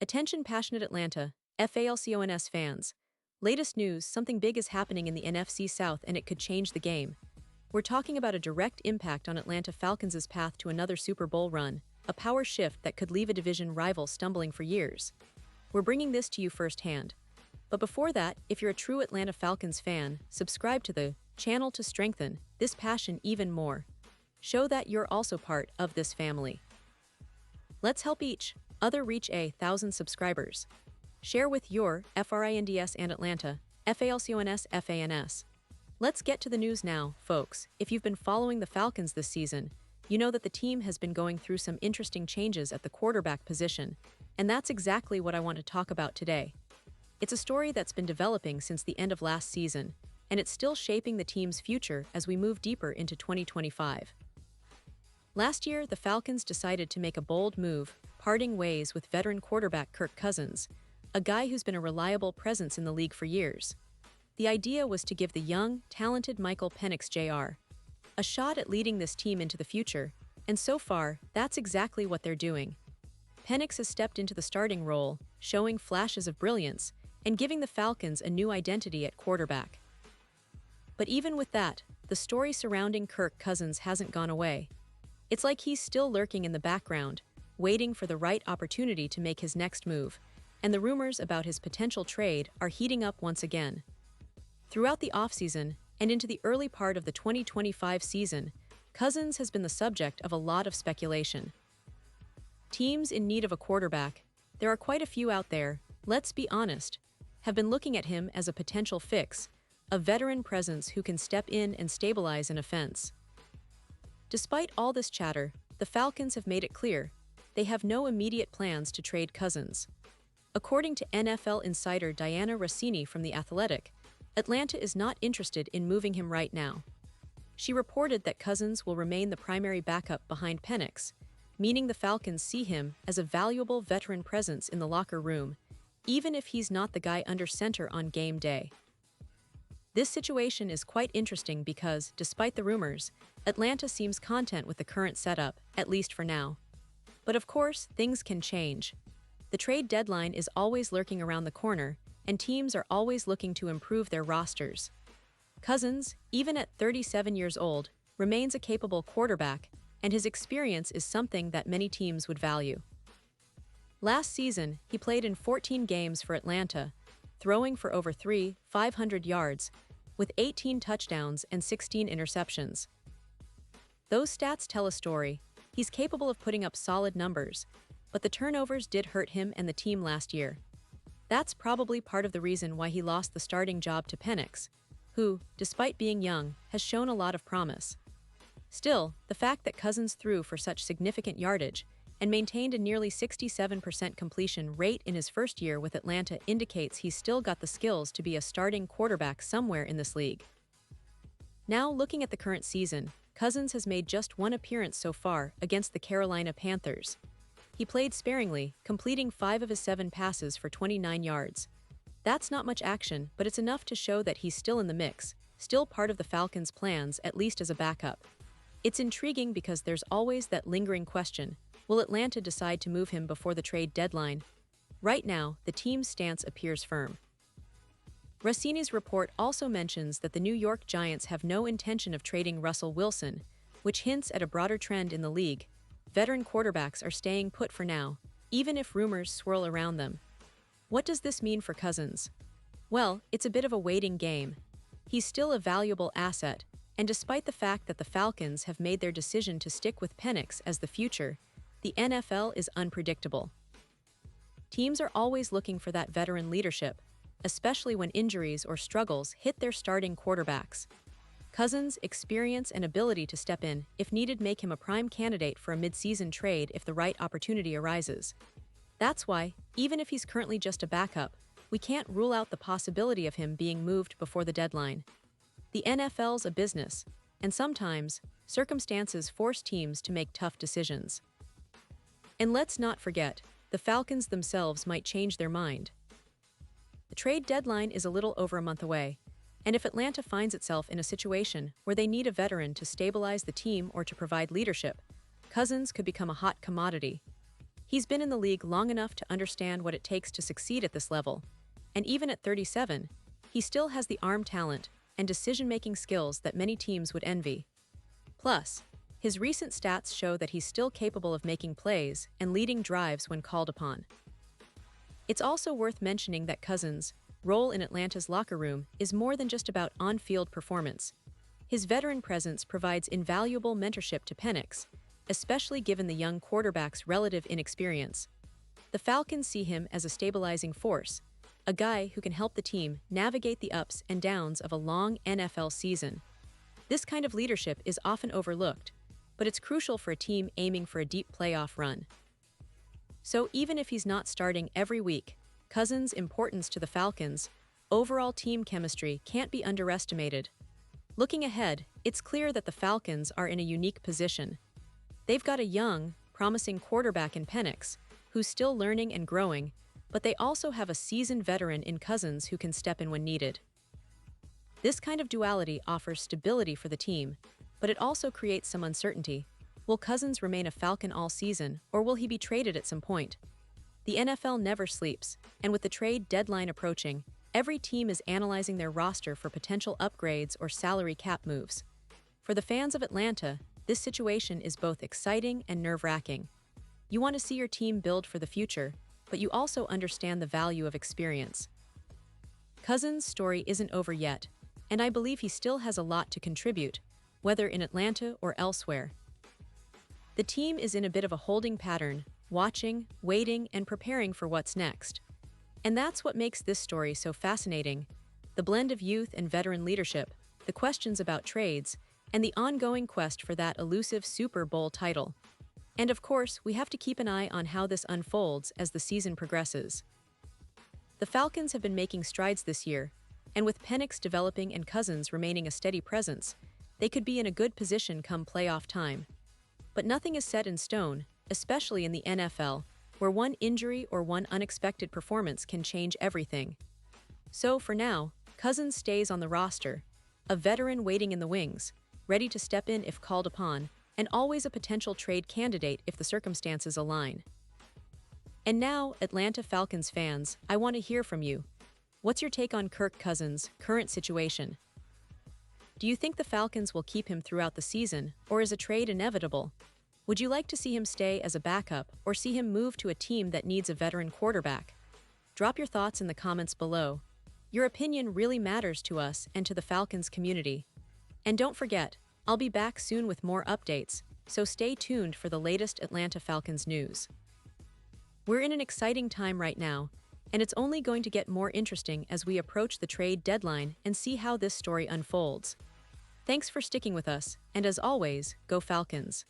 Attention passionate Atlanta, Falcons fans. Latest news, something big is happening in the NFC South and it could change the game. We're talking about a direct impact on Atlanta Falcons' path to another Super Bowl run, a power shift that could leave a division rival stumbling for years. We're bringing this to you firsthand. But before that, if you're a true Atlanta Falcons fan, subscribe to the channel to strengthen this passion even more. Show that you're also part of this family. Let's help each other reach 1,000 subscribers. Share with your FRINDS and Atlanta, FALCONS FANS. Let's get to the news now, folks. If you've been following the Falcons this season, you know that the team has been going through some interesting changes at the quarterback position, and that's exactly what I want to talk about today. It's a story that's been developing since the end of last season, and it's still shaping the team's future as we move deeper into 2025. Last year, the Falcons decided to make a bold move, parting ways with veteran quarterback Kirk Cousins, a guy who's been a reliable presence in the league for years. The idea was to give the young, talented Michael Penix Jr. a shot at leading this team into the future, and so far, that's exactly what they're doing. Penix has stepped into the starting role, showing flashes of brilliance, and giving the Falcons a new identity at quarterback. But even with that, the story surrounding Kirk Cousins hasn't gone away. It's like he's still lurking in the background, waiting for the right opportunity to make his next move, and the rumors about his potential trade are heating up once again. Throughout the offseason and into the early part of the 2025 season, Cousins has been the subject of a lot of speculation. Teams in need of a quarterback, there are quite a few out there, let's be honest, have been looking at him as a potential fix, a veteran presence who can step in and stabilize an offense. Despite all this chatter, the Falcons have made it clear they have no immediate plans to trade Cousins. According to NFL insider Diana Rossini from The Athletic, Atlanta is not interested in moving him right now. She reported that Cousins will remain the primary backup behind Penix, meaning the Falcons see him as a valuable veteran presence in the locker room, even if he's not the guy under center on game day. This situation is quite interesting because, despite the rumors, Atlanta seems content with the current setup, at least for now. But of course, things can change. The trade deadline is always lurking around the corner, and teams are always looking to improve their rosters. Cousins, even at 37 years old, remains a capable quarterback, and his experience is something that many teams would value. Last season, he played in 14 games for Atlanta, throwing for over 500 yards, with 18 touchdowns and 16 interceptions. Those stats tell a story. He's capable of putting up solid numbers, but the turnovers did hurt him and the team last year. That's probably part of the reason why he lost the starting job to Penix, who, despite being young, has shown a lot of promise. Still, the fact that Cousins threw for such significant yardage and maintained a nearly 67% completion rate in his first year with Atlanta indicates he's still got the skills to be a starting quarterback somewhere in this league. Now, looking at the current season, Cousins has made just one appearance so far against the Carolina Panthers. He played sparingly, completing 5 of his 7 passes for 29 yards. That's not much action, but it's enough to show that he's still in the mix, still part of the Falcons' plans, at least as a backup. It's intriguing because there's always that lingering question: will Atlanta decide to move him before the trade deadline? Right now, the team's stance appears firm. Rossini's report also mentions that the New York Giants have no intention of trading Russell Wilson, which hints at a broader trend in the league. Veteran quarterbacks are staying put for now, even if rumors swirl around them. What does this mean for Cousins? Well, it's a bit of a waiting game. He's still a valuable asset, and despite the fact that the Falcons have made their decision to stick with Penix as the future, the NFL is unpredictable. Teams are always looking for that veteran leadership, especially when injuries or struggles hit their starting quarterbacks. Cousins' experience and ability to step in, if needed, make him a prime candidate for a mid-season trade if the right opportunity arises. That's why, even if he's currently just a backup, we can't rule out the possibility of him being moved before the deadline. The NFL's a business, and sometimes, circumstances force teams to make tough decisions. And let's not forget, the Falcons themselves might change their mind. The trade deadline is a little over a month away, and if Atlanta finds itself in a situation where they need a veteran to stabilize the team or to provide leadership, Cousins could become a hot commodity. He's been in the league long enough to understand what it takes to succeed at this level, and even at 37, he still has the arm talent and decision-making skills that many teams would envy. Plus, his recent stats show that he's still capable of making plays and leading drives when called upon. It's also worth mentioning that Cousins' role in Atlanta's locker room is more than just about on-field performance. His veteran presence provides invaluable mentorship to Penix, especially given the young quarterback's relative inexperience. The Falcons see him as a stabilizing force, a guy who can help the team navigate the ups and downs of a long NFL season. This kind of leadership is often overlooked, but it's crucial for a team aiming for a deep playoff run. So even if he's not starting every week, Cousins' importance to the Falcons' overall team chemistry can't be underestimated. Looking ahead, it's clear that the Falcons are in a unique position. They've got a young, promising quarterback in Penix, who's still learning and growing, but they also have a seasoned veteran in Cousins who can step in when needed. This kind of duality offers stability for the team, but it also creates some uncertainty. Will Cousins remain a Falcon all season, or will he be traded at some point? The NFL never sleeps, and with the trade deadline approaching, every team is analyzing their roster for potential upgrades or salary cap moves. For the fans of Atlanta, this situation is both exciting and nerve-wracking. You want to see your team build for the future, but you also understand the value of experience. Cousins' story isn't over yet, and I believe he still has a lot to contribute, whether in Atlanta or elsewhere. The team is in a bit of a holding pattern, watching, waiting, and preparing for what's next. And that's what makes this story so fascinating: the blend of youth and veteran leadership, the questions about trades, and the ongoing quest for that elusive Super Bowl title. And of course, we have to keep an eye on how this unfolds as the season progresses. The Falcons have been making strides this year, and with Penix developing and Cousins remaining a steady presence, they could be in a good position come playoff time. But nothing is set in stone, especially in the NFL, where one injury or one unexpected performance can change everything. So for now, Cousins stays on the roster, a veteran waiting in the wings, ready to step in if called upon, and always a potential trade candidate if the circumstances align. And now, Atlanta Falcons fans, I want to hear from you. What's your take on Kirk Cousins' current situation? Do you think the Falcons will keep him throughout the season, or is a trade inevitable? Would you like to see him stay as a backup or see him move to a team that needs a veteran quarterback? Drop your thoughts in the comments below. Your opinion really matters to us and to the Falcons community. And don't forget, I'll be back soon with more updates, so stay tuned for the latest Atlanta Falcons news. We're in an exciting time right now, and it's only going to get more interesting as we approach the trade deadline and see how this story unfolds. Thanks for sticking with us, and as always, go Falcons.